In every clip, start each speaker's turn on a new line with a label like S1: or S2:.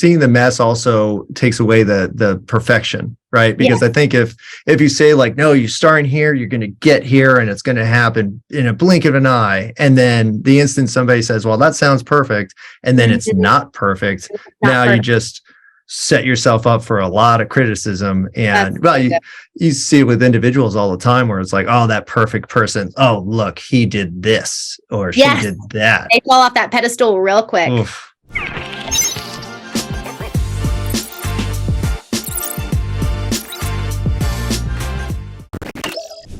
S1: seeing the mess also takes away the perfection, right? Because I think if you say like, no, you start in here, you're going to get here and it's going to happen in a blink of an eye. And then the instant somebody says, well, that sounds perfect. And then it's not perfect. You just set yourself up for a lot of criticism. And you see it with individuals all the time where it's like, oh, that perfect person. Oh, look, he did this or she did that.
S2: They fall off that pedestal real quick.
S1: Oof.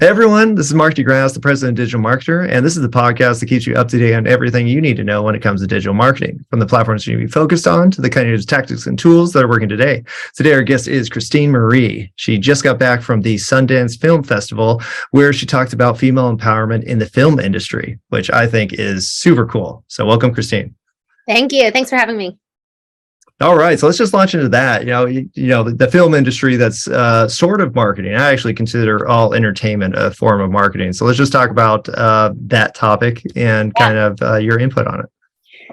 S1: Hey everyone, this is Mark DeGrasse, the president of Digital Marketer, and this is the podcast that keeps you up to date on everything you need to know when it comes to digital marketing, from the platforms you need to be focused on to the kind of tactics and tools that are working today. Today, our guest is Christene Marie. She just got back from the Sundance Film Festival, where she talked about female empowerment in the film industry, which I think is super cool. So welcome, Christene.
S2: Thank you. Thanks for having me.
S1: All right, so let's just launch into that. The film industry, that's sort of marketing. I actually consider all entertainment a form of marketing. So let's just talk about that topic and kind of your input on it.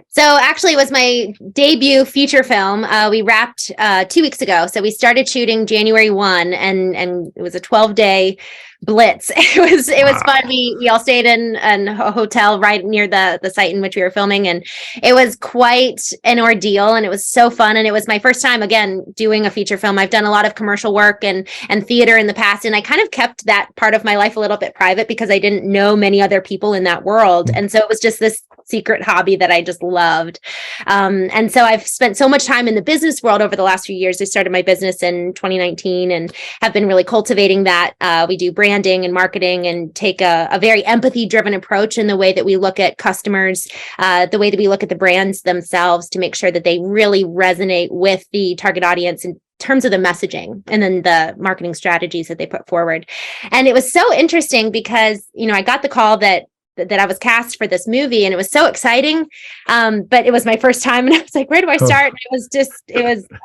S2: So actually, it was my debut feature film. We wrapped 2 weeks ago. So we started shooting January 1, and it was a 12-day blitz. It was fun. We all stayed in a hotel right near the site in which we were filming, and it was quite an ordeal, and it was so fun. And it was my first time again doing a feature film. I've done a lot of commercial work and theater in the past, and I kind of kept that part of my life a little bit private because I didn't know many other people in that world. And so it was just this secret hobby that I just loved. And so I've spent so much time in the business world over the last few years. I started my business in 2019 and have been really cultivating that. We do branding and marketing and take a very empathy-driven approach in the way that we look at customers, the way that we look at the brands themselves to make sure that they really resonate with the target audience in terms of the messaging and then the marketing strategies that they put forward. And it was so interesting because, I got the call that I was cast for this movie, and it was so exciting. But it was my first time, and I was like, where do I start?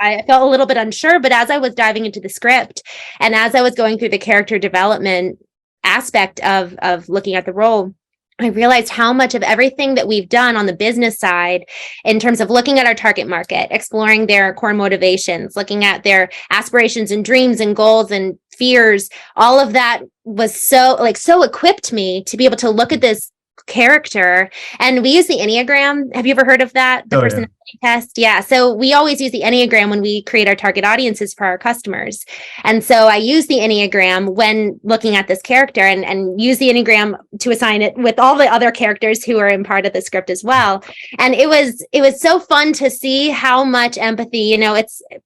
S2: I felt a little bit unsure, but as I was diving into the script and as I was going through the character development aspect of looking at the role, I realized how much of everything that we've done on the business side in terms of looking at our target market, exploring their core motivations, looking at their aspirations and dreams and goals and fears, all of that was so equipped me to be able to look at this character. And we use the Enneagram. Have you ever heard of that? The personality test? Yeah. So we always use the Enneagram when we create our target audiences for our customers. And so I use the Enneagram when looking at this character and use the Enneagram to assign it with all the other characters who are in part of the script as well. And it was so fun to see how much empathy,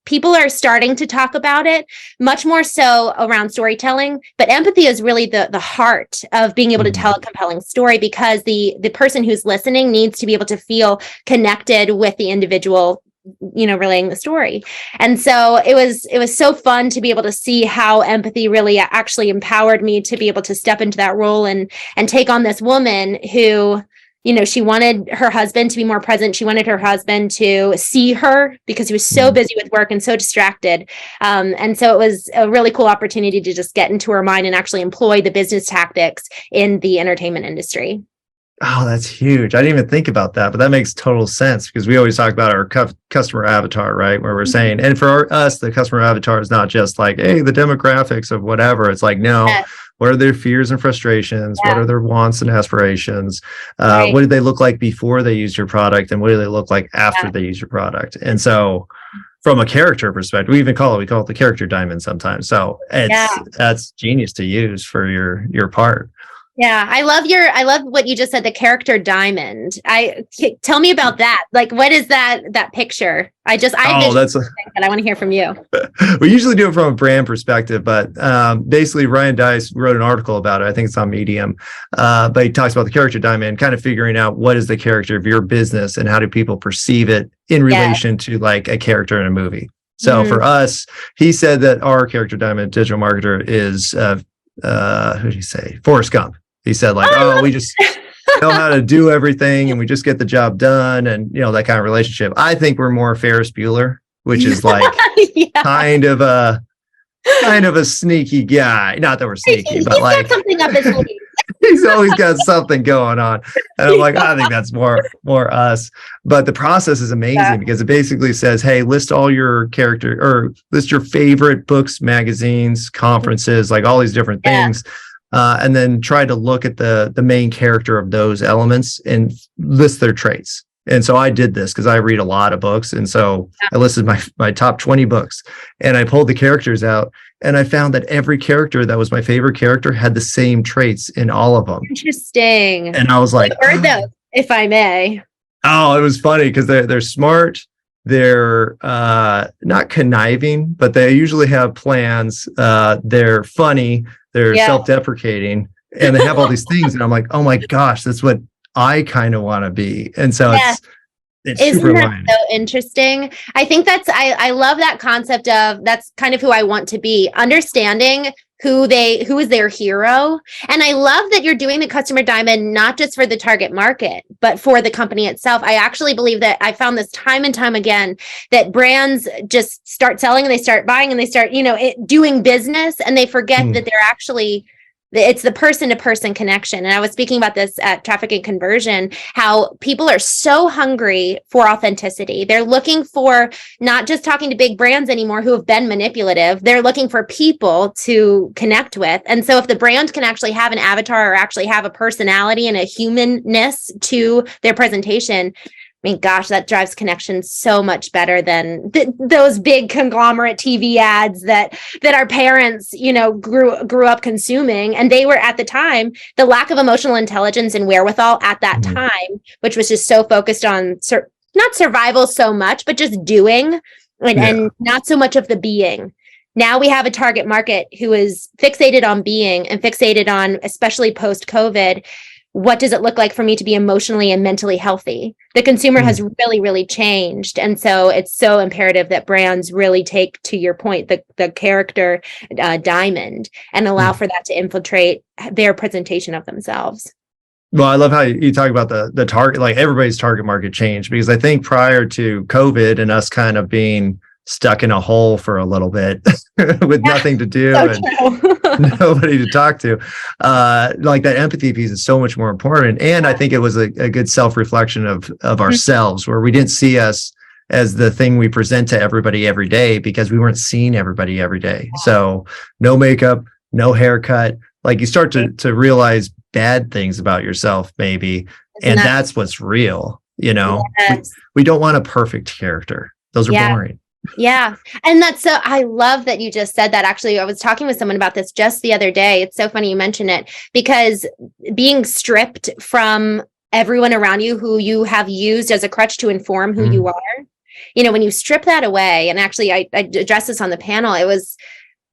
S2: people are starting to talk about it much more so around storytelling, but empathy is really the heart of being able to tell a compelling story, because the person who's listening needs to be able to feel connected with the individual, relaying the story. And so it was so fun to be able to see how empathy really actually empowered me to be able to step into that role and take on this woman who, she wanted her husband to be more present. She wanted her husband to see her because he was so busy with work and so distracted. And so it was a really cool opportunity to just get into her mind and actually employ the business tactics in the entertainment industry.
S1: Oh, that's huge. I didn't even think about that, but that makes total sense because we always talk about our customer avatar, right? Where we're saying, and for us, the customer avatar is not just like, hey, the demographics of whatever. It's like, no, what are their fears and frustrations? Yeah. What are their wants and aspirations? Right. What did they look like before they used your product? And what do they look like after they use your product? And so from a character perspective, we call it the character diamond sometimes. So that's genius to use for your part.
S2: Yeah, I love what you just said, the character diamond. Tell me about that. Like, what is that picture? I want to hear from you.
S1: We usually do it from a brand perspective, but basically Ryan Deiss wrote an article about it. I think it's on Medium, but he talks about the character diamond, kind of figuring out what is the character of your business and how do people perceive it in relation to like a character in a movie. So for us, he said that our character diamond digital marketer is who did he say? Forrest Gump. He said we just know how to do everything and we just get the job done and, that kind of relationship. I think we're more Ferris Bueller, which is like kind of a sneaky guy. Not that we're sneaky, but like
S2: something up his sleeve.
S1: He's always got something going on. And I'm like, I think that's more us. But the process is amazing because it basically says, hey, list all your character or list your favorite books, magazines, conferences, like all these different things. And then try to look at the main character of those elements and list their traits. And so I did this because I read a lot of books. And so I listed my top 20 books and I pulled the characters out and I found that every character that was my favorite character had the same traits in all of them.
S2: Interesting.
S1: And I was like,
S2: I've heard those, if I may.
S1: Oh, it was funny because they're smart. They're not conniving, but they usually have plans. They're funny. They're self-deprecating and they have all these things. And I'm like, oh my gosh, that's what I kind of want to be. And so it's
S2: Isn't
S1: super
S2: that
S1: aligned.
S2: so interesting? I think I love that concept of that's kind of who I want to be, understanding who is their hero. And I love that you're doing the customer diamond, not just for the target market, but for the company itself. I actually believe that I found this time and time again, that brands just start selling and they start buying and they start, doing business and they forget that they're actually, it's the person-to-person connection. And I was speaking about this at Traffic and Conversion, how people are so hungry for authenticity. They're looking for not just talking to big brands anymore who have been manipulative. They're looking for people to connect with. And so if the brand can actually have an avatar or actually have a personality and a humanness to their presentation, I mean, gosh, that drives connections so much better than those big conglomerate TV ads that our parents, grew up consuming. And they were at the time, the lack of emotional intelligence and wherewithal at that time, which was just so focused on not survival so much, but just doing and not so much of the being. Now we have a target market who is fixated on being and fixated on, especially post-COVID, what does it look like for me to be emotionally and mentally healthy? The consumer has really, really changed. And so it's so imperative that brands really take, to your point, the character diamond and allow for that to infiltrate their presentation of themselves.
S1: Well, I love how you talk about the target, like everybody's target market changed, because I think prior to COVID and us kind of being stuck in a hole for a little bit with nothing to do and nobody to talk to, like that empathy piece is so much more important. And I think it was a good self-reflection of ourselves, where we didn't see us as the thing we present to everybody every day because we weren't seeing everybody every day. So no makeup, no haircut, like you start to realize bad things about yourself maybe. And that's what's real. We don't want a perfect character. Those are boring.
S2: Yeah. And I love that you just said that. Actually, I was talking with someone about this just the other day. It's so funny you mention it, because being stripped from everyone around you who you have used as a crutch to inform who you are, when you strip that away, and actually I addressed this on the panel,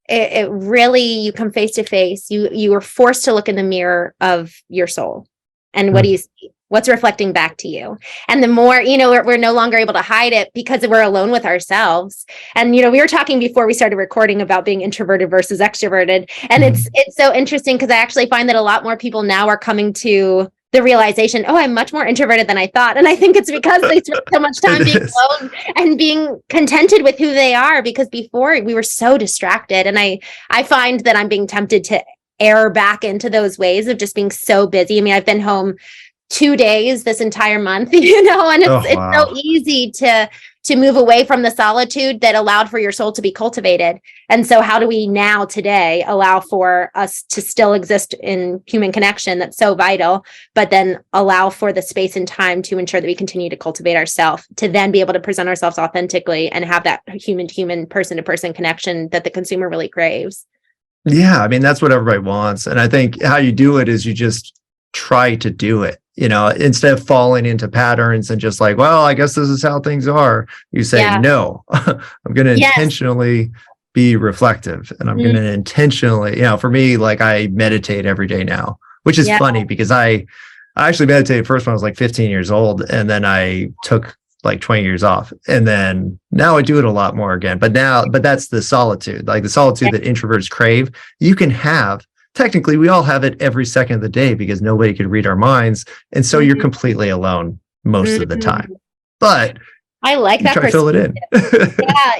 S2: it really, you come face to face, you are forced to look in the mirror of your soul. And what do you see? What's reflecting back to you? And the more, we're no longer able to hide it because we're alone with ourselves. And, we were talking before we started recording about being introverted versus extroverted. And it's so interesting because I actually find that a lot more people now are coming to the realization, I'm much more introverted than I thought. And I think it's because they spend so much time being alone and being contented with who they are, because before we were so distracted. And I find that I'm being tempted to err back into those ways of just being so busy. I mean, I've been home 2 days this entire month, and it's so easy to move away from the solitude that allowed for your soul to be cultivated. And so how do we now today allow for us to still exist in human connection that's so vital, but then allow for the space and time to ensure that we continue to cultivate ourselves, to then be able to present ourselves authentically and have that human to human, person to person connection that the consumer really craves.
S1: Yeah. I mean, that's what everybody wants. And I think how you do it is you just try to do it. Instead of falling into patterns and just like, well, I guess this is how things are. You say, no, I'm going to intentionally be reflective, and I'm going to intentionally, for me, like I meditate every day now, which is funny because I actually meditated first when I was like 15 years old. And then I took like 20 years off. And then now I do it a lot more again. But that's the solitude, like the solitude that introverts crave. You can have. Technically, we all have it every second of the day because nobody could read our minds. And so you're completely alone most of the time. But
S2: I like
S1: You
S2: that
S1: try to fill it in.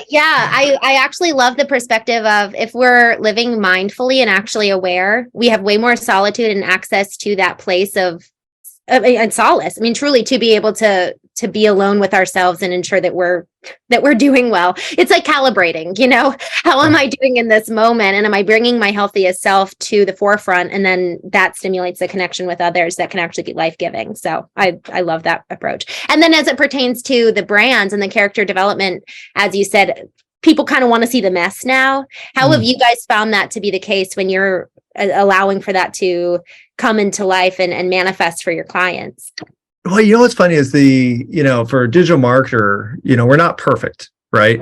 S2: Yeah. I actually love the perspective of if we're living mindfully and actually aware, we have way more solitude and access to that place of and solace. I mean, truly to be able to be alone with ourselves and ensure that we're doing well. It's like calibrating, how am I doing in this moment? And am I bringing my healthiest self to the forefront? And then that stimulates the connection with others that can actually be life-giving. So I love that approach. And then as it pertains to the brands and the character development, as you said, people kind of want to see the mess now. How have you guys found that to be the case when you're allowing for that to come into life and manifest for your clients?
S1: Well, what's funny is for a digital marketer, we're not perfect, right?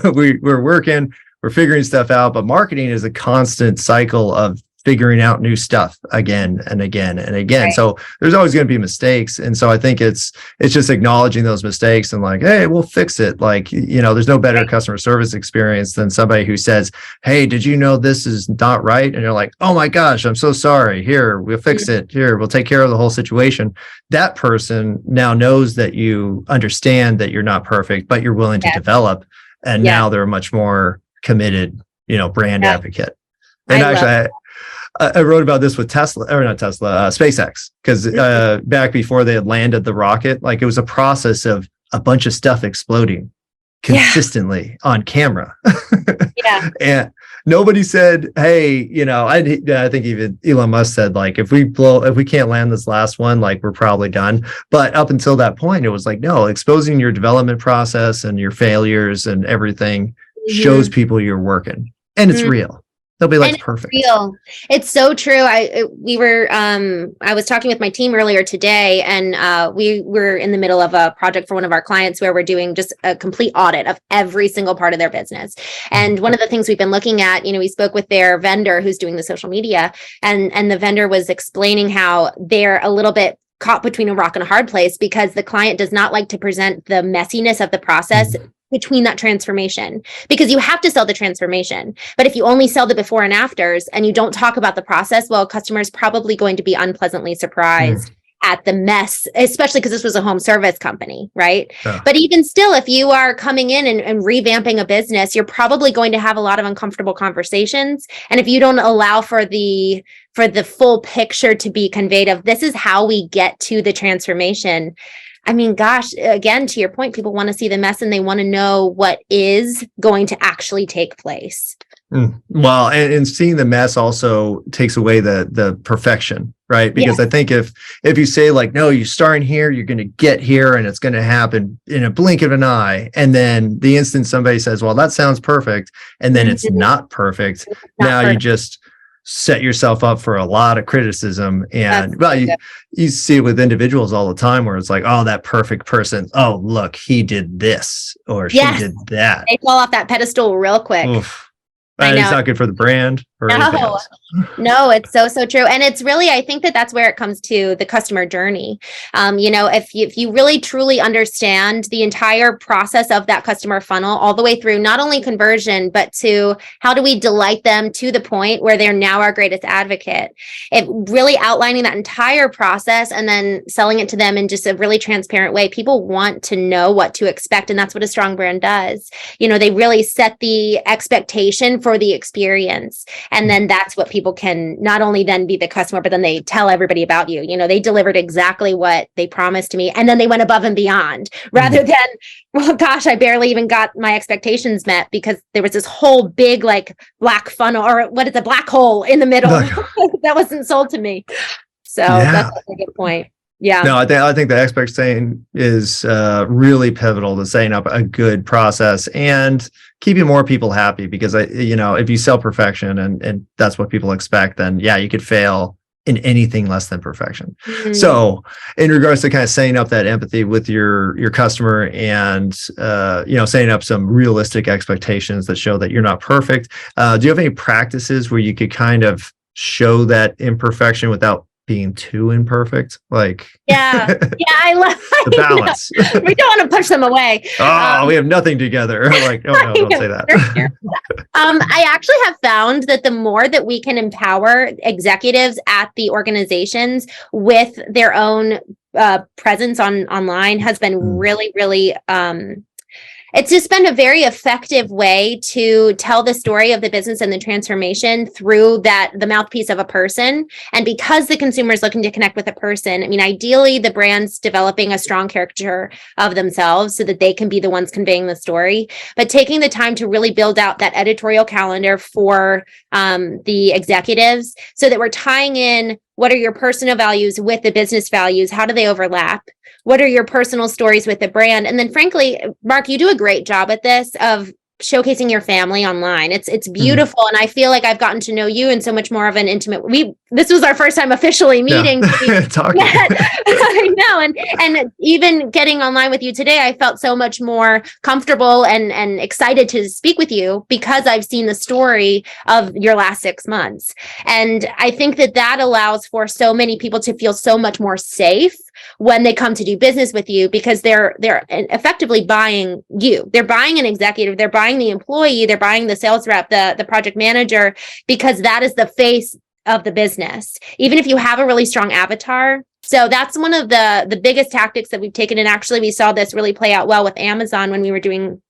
S1: We're working, we're figuring stuff out, but marketing is a constant cycle of figuring out new stuff again and again and again. Right. So there's always going to be mistakes. And so I think it's just acknowledging those mistakes and like, hey, we'll fix it. Like, there's no better customer service experience than somebody who says, hey, did you know this is not right? And you're like, oh my gosh, I'm so sorry. Here, we'll fix it. Here, we'll take care of the whole situation. That person now knows that you understand that you're not perfect, but you're willing to develop. And now they're a much more committed, brand advocate. And actually, I wrote about this with SpaceX, because back before they had landed the rocket, like it was a process of a bunch of stuff exploding consistently on camera. And nobody said, hey, I think even Elon Musk said, like, if we can't land this last one, like we're probably done. But up until that point, it was like, no, exposing your development process and your failures and everything shows people you're working, and it's real. They'll be like, perfect.
S2: Real. It's so true. I was talking with my team earlier today, and we were in the middle of a project for one of our clients where we're doing just a complete audit of every single part of their business. And one of the things we've been looking at, we spoke with their vendor who's doing the social media, and the vendor was explaining how they're a little bit caught between a rock and a hard place because the client does not like to present the messiness of the process between that transformation, because you have to sell the transformation. But if you only sell the before and afters and you don't talk about the process, well, customers probably going to be unpleasantly surprised at the mess, especially because this was a home service company, right? But even still, if you are coming in and revamping a business, you're probably going to have a lot of uncomfortable conversations. And if you don't allow for the full picture to be conveyed of this is how we get to the transformation, I mean, gosh, again, to your point, people want to see the mess and they want to know what is going to actually take place.
S1: Well, and seeing the mess also takes away the perfection, right? Because I think if you say like, no, you start in here, you're going to get here and it's going to happen in a blink of an eye. And then the instant somebody says, well, that sounds perfect. And then it's not perfect. You just set yourself up for a lot of criticism. And you see it with individuals all the time where it's like, oh, that perfect person. Oh, look, he did this or she did that.
S2: They fall off that pedestal real quick.
S1: Oof. And it's not good for the brand or anything else.
S2: No, it's so true. And it's really, I think that's where it comes to the customer journey. If you really truly understand the entire process of that customer funnel all the way through, not only conversion, but to how do we delight them to the point where they're now our greatest advocate, it really outlining that entire process and then selling it to them in just a really transparent way. People want to know what to expect. And that's what a strong brand does. They really set the expectation for the experience. And then that's what people can not only then be the customer, but then they tell everybody about you. They delivered exactly what they promised to me. And then they went above and beyond rather than, well, gosh, I barely even got my expectations met because there was this whole big like black funnel or what is a black hole in the middle that wasn't sold to me. So that's a good point. Yeah.
S1: No, I think the expectation is really pivotal to setting up a good process and keeping more people happy, because if you sell perfection and that's what people expect, then you could fail in anything less than perfection. So in regards to kind of setting up that empathy with your customer and setting up some realistic expectations that show that you're not perfect, do you have any practices where you could kind of show that imperfection without being too imperfect? Like
S2: I love
S1: the balance.
S2: We don't want to push them away.
S1: We have nothing together. Like, oh no, don't say that.
S2: I actually have found that the more that we can empower executives at the organizations with their own presence online has been really, really, it's just been a very effective way to tell the story of the business and the transformation through the mouthpiece of a person. And because the consumer is looking to connect with a person, I mean, ideally the brand's developing a strong caricature of themselves so that they can be the ones conveying the story, but taking the time to really build out that editorial calendar for the executives so that we're tying in what are your personal values with the business values? How do they overlap? What are your personal stories with the brand? And then frankly, Mark, you do a great job at this of showcasing your family online. It's beautiful. And I feel like I've gotten to know you in so much more of an intimate, this was our first time officially meeting.
S1: Talking.
S2: I know. And even getting online with you today, I felt so much more comfortable and excited to speak with you because I've seen the story of your last 6 months. And I think that allows for so many people to feel so much more safe when they come to do business with you because they're effectively buying you. They're buying an executive, they're buying the employee, they're buying the sales rep, the project manager, because that is the face of the business, even if you have a really strong avatar. So that's one of the biggest tactics that we've taken. And actually, we saw this really play out well with Amazon when we were doing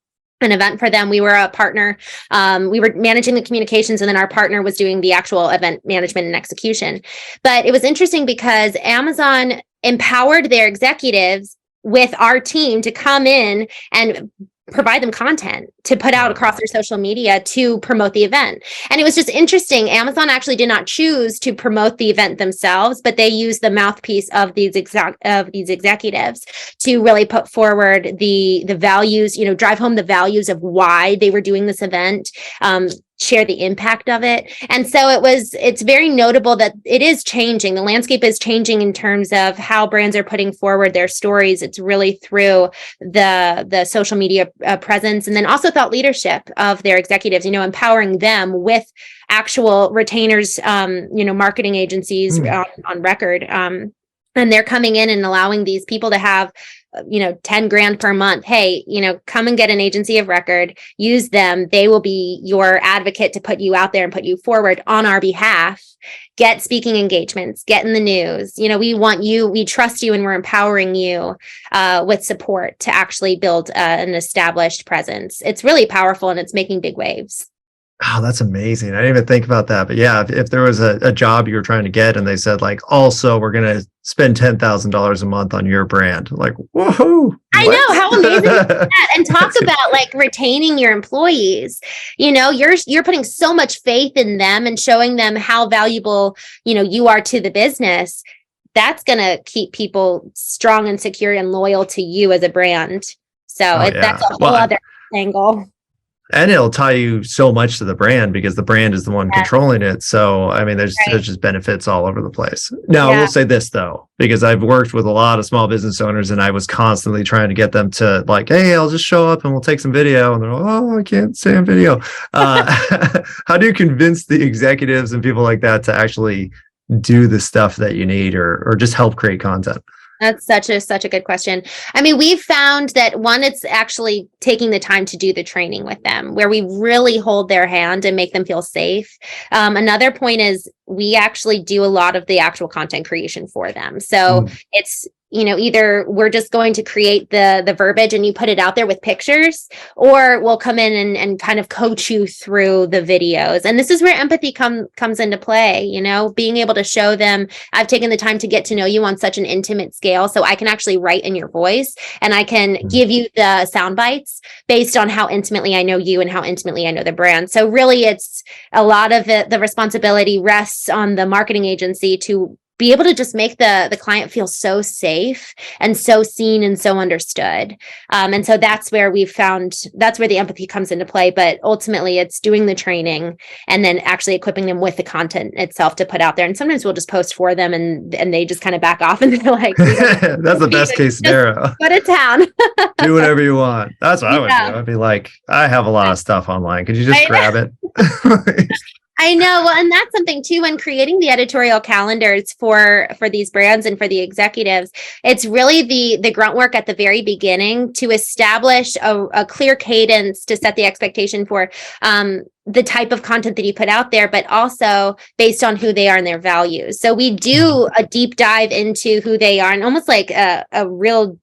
S2: an event for them. We were a partner. We were managing the communications, and then our partner was doing the actual event management and execution. But it was interesting because Amazon empowered their executives with our team to come in and provide them content to put out across their social media to promote the event. And it was just interesting. Amazon actually did not choose to promote the event themselves, but they used the mouthpiece of these executives to really put forward the values, drive home the values of why they were doing this event, share the impact of it. And so it's very notable that it is changing. The landscape is changing in terms of how brands are putting forward their stories. It's really through the social media presence, and then also thought leadership of their executives, empowering them with actual retainers, marketing agencies on record. And they're coming in and allowing these people to have, 10 grand per month. Hey, come and get an agency of record, use them. They will be your advocate to put you out there and put you forward on our behalf. Get speaking engagements, get in the news. We want you, we trust you, and we're empowering you with support to actually build an established presence. It's really powerful and it's making big waves.
S1: Oh, that's amazing. I didn't even think about that. But yeah, if there was a job you were trying to get and they said also we're going to spend $10,000 a month on your brand, whoa.
S2: I know, how amazing is that? And talk about retaining your employees. You're putting so much faith in them and showing them how valuable, you are to the business. That's going to keep people strong and secure and loyal to you as a brand. So that's a whole other angle.
S1: And it'll tie you so much to the brand because the brand is the one controlling it. So, I mean, there's just benefits all over the place. Now, I will say this, though, because I've worked with a lot of small business owners and I was constantly trying to get them to hey, I'll just show up and we'll take some video. And they're like, oh, I can't stay on video. How do you convince the executives and people like that to actually do the stuff that you need or just help create content?
S2: That's such a good question. I mean, we've found that one, it's actually taking the time to do the training with them where we really hold their hand and make them feel safe. Another point is we actually do a lot of the actual content creation for them. So it's, either we're just going to create the verbiage and you put it out there with pictures, or we'll come in and kind of coach you through the videos. And this is where empathy comes into play, being able to show them, I've taken the time to get to know you on such an intimate scale. So I can actually write in your voice and I can give you the sound bites based on how intimately I know you and how intimately I know the brand. So really it's a lot of the responsibility rests on the marketing agency to be able to just make the client feel so safe and so seen and so understood. And so that's where that's where the empathy comes into play. But ultimately it's doing the training and then actually equipping them with the content itself to put out there. And sometimes we'll just post for them and they just kind of back off and they're like,
S1: that's the best case scenario.
S2: Go to town.
S1: Do whatever you want. That's what I would do. I'd be like, I have a lot of stuff online. Could you just grab it?
S2: I know. Well, and that's something too, when creating the editorial calendars for these brands and for the executives, it's really the grunt work at the very beginning to establish a clear cadence to set the expectation for the type of content that you put out there, but also based on who they are and their values. So we do a deep dive into who they are, and almost like a real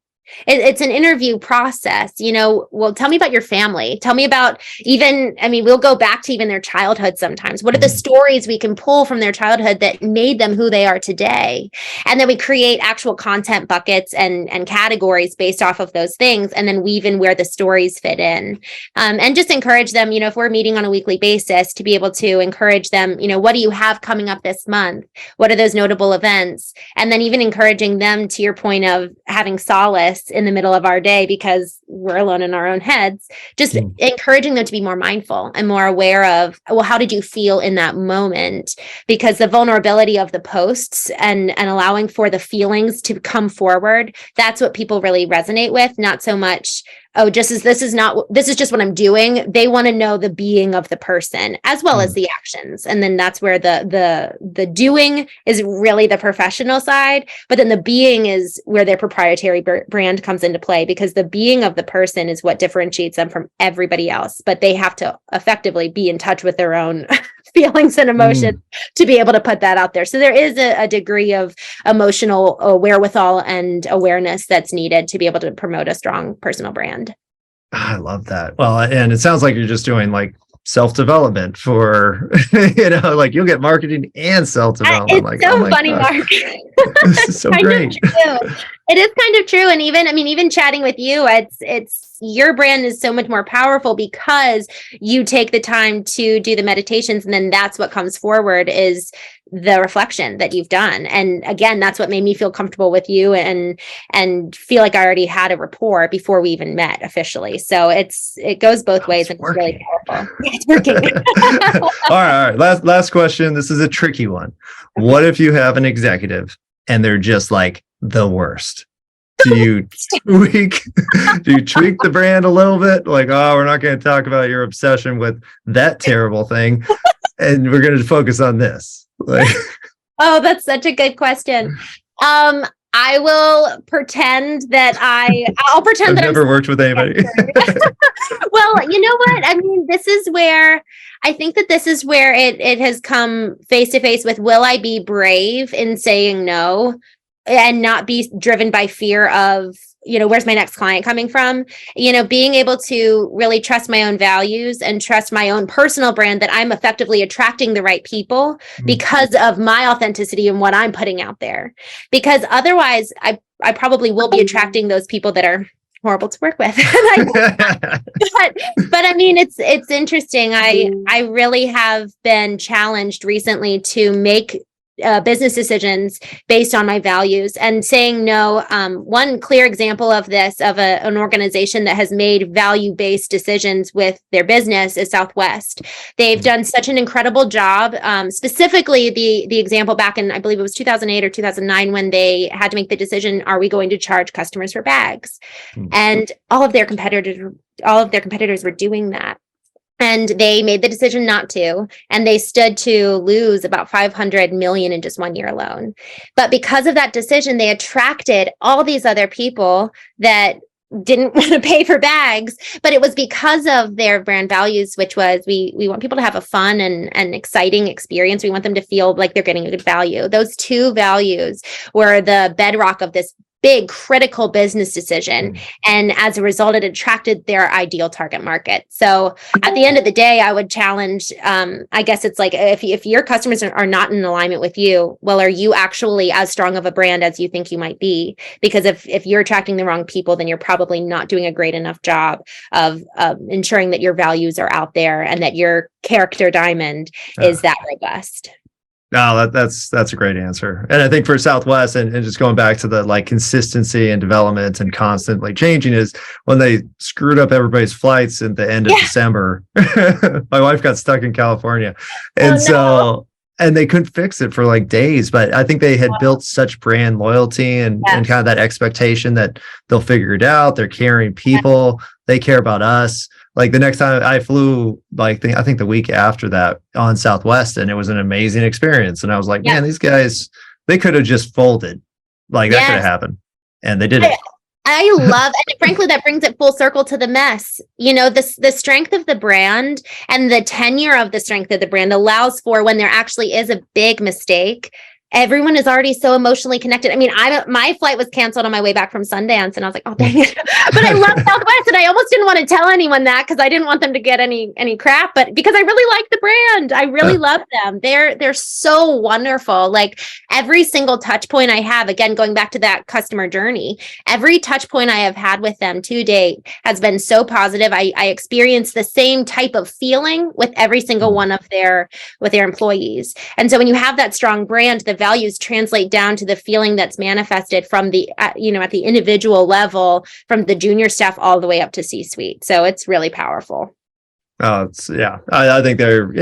S2: it's an interview process, well, tell me about your family. Tell me about we'll go back to even their childhood sometimes. What are the stories we can pull from their childhood that made them who they are today? And then we create actual content buckets and categories based off of those things, and then weave in where the stories fit in. And just encourage them, if we're meeting on a weekly basis, to be able to encourage them, what do you have coming up this month? What are those notable events? And then even encouraging them, to your point of having solace in the middle of our day because we're alone in our own heads, just encouraging them to be more mindful and more aware of, well, how did you feel in that moment? Because the vulnerability of the posts and allowing for the feelings to come forward, that's what people really resonate with, not so much, this is just what I'm doing. They want to know the being of the person as well as the actions. And then that's where the doing is really the professional side, but then the being is where their proprietary brand comes into play, because the being of the person is what differentiates them from everybody else. But they have to effectively be in touch with their own feelings and emotions to be able to put that out there. So there is a degree of emotional wherewithal and awareness that's needed to be able to promote a strong personal brand.
S1: I love that. Well, and it sounds like you're just doing like self-development for, like you'll get marketing and self-development.
S2: It's
S1: like,
S2: so funny, Mark.
S1: This is so great.
S2: It is kind of true. And even chatting with you, it's your brand is so much more powerful because you take the time to do the meditations, and then that's what comes forward is the reflection that you've done. And again, that's what made me feel comfortable with you and feel like I already had a rapport before we even met officially. So it goes both ways, and it's really powerful. It's working.
S1: All right. Last question. This is a tricky one. What if you have an executive and they're just like the worst? Do you tweak the brand a little bit? Like, oh, we're not going to talk about your obsession with that terrible thing, and we're going to focus on this. Like,
S2: oh, that's such a good question. I will pretend that I'll pretend
S1: I've
S2: that
S1: never worked with anybody.
S2: Well, you know what? This is where I think that this is where it has come face to face with, will I be brave in saying no and not be driven by fear of, where's my next client coming from? Being able to really trust my own values and trust my own personal brand, that I'm effectively attracting the right people because of my authenticity and what I'm putting out there. Because otherwise, I probably will be attracting those people that are horrible to work with. but it's interesting. I really have been challenged recently to make business decisions based on my values and saying no. One clear example of this, of an organization that has made value-based decisions with their business, is Southwest. They've done such an incredible job. Specifically, the example back in, I believe it was 2008 or 2009, when they had to make the decision, are we going to charge customers for bags? And all of their competitors were doing that. And they made the decision not to, and they stood to lose about $500 million in just 1 year alone. But because of that decision, they attracted all these other people that didn't want to pay for bags, but it was because of their brand values, which was we want people to have a fun and exciting experience. We want them to feel like they're getting a good value. Those two values were the bedrock of this big critical business decision. And as a result, it attracted their ideal target market. So at the end of the day, I would challenge, I guess it's like, if your customers are not in alignment with you, well, are you actually as strong of a brand as you think you might be? Because if you're attracting the wrong people, then you're probably not doing a great enough job of ensuring that your values are out there and that your character diamond is that robust.
S1: No, that's a great answer. And I think for Southwest, and just going back to the like consistency and development and constantly changing, is when they screwed up everybody's flights at the end of December. My wife got stuck in California. And and they couldn't fix it for like days. But I think they had built such brand loyalty and kind of that expectation that they'll figure it out. They're caring people. They care about us. Like the next time I flew, like I think the week after that on Southwest, and it was an amazing experience. And I was like, man, these guys, they could have just folded. Like that could have happened. And they did it.
S2: I love, and frankly, that brings it full circle to the mess. You know, the strength of the brand and the tenure of the strength of the brand allows for when there actually is a big mistake. Everyone is already so emotionally connected. I mean, my flight was canceled on my way back from Sundance, and I was like, oh, dang it. But I love Southwest, and I almost didn't want to tell anyone that because I didn't want them to get any crap. But because I really like the brand, I really love them. They're so wonderful. Like every single touch point I have, again, going back to that customer journey, every touch point I have had with them to date has been so positive. I experience the same type of feeling with every single one of their employees. And so when you have that strong brand, the values translate down to the feeling that's manifested from the, at the individual level, from the junior staff all the way up to C-suite. So it's really powerful.
S1: Oh, I think they're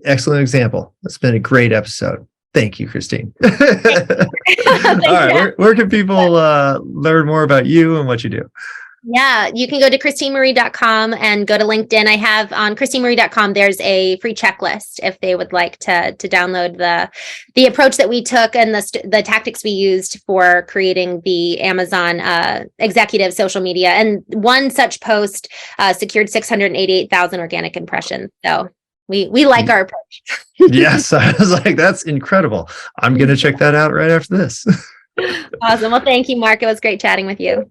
S1: excellent example. It's been a great episode. Thank you, Christene. All right. Where can people learn more about you and what you do?
S2: Yeah, you can go to ChristeneMarie.com and go to LinkedIn. I have on ChristeneMarie.com, there's a free checklist if they would like to download the approach that we took and the tactics we used for creating the Amazon executive social media. And one such post secured 688,000 organic impressions. So we like our approach.
S1: Yes, I was like, that's incredible. I'm going to check that out right after this.
S2: Awesome. Well, thank you, Mark. It was great chatting with you.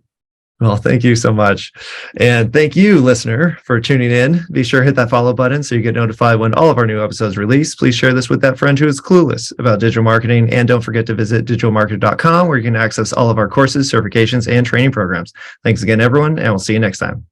S1: Well, thank you so much. And thank you, listener, for tuning in. Be sure to hit that follow button so you get notified when all of our new episodes release. Please share this with that friend who is clueless about digital marketing. And don't forget to visit digitalmarketer.com, where you can access all of our courses, certifications, and training programs. Thanks again, everyone, and we'll see you next time.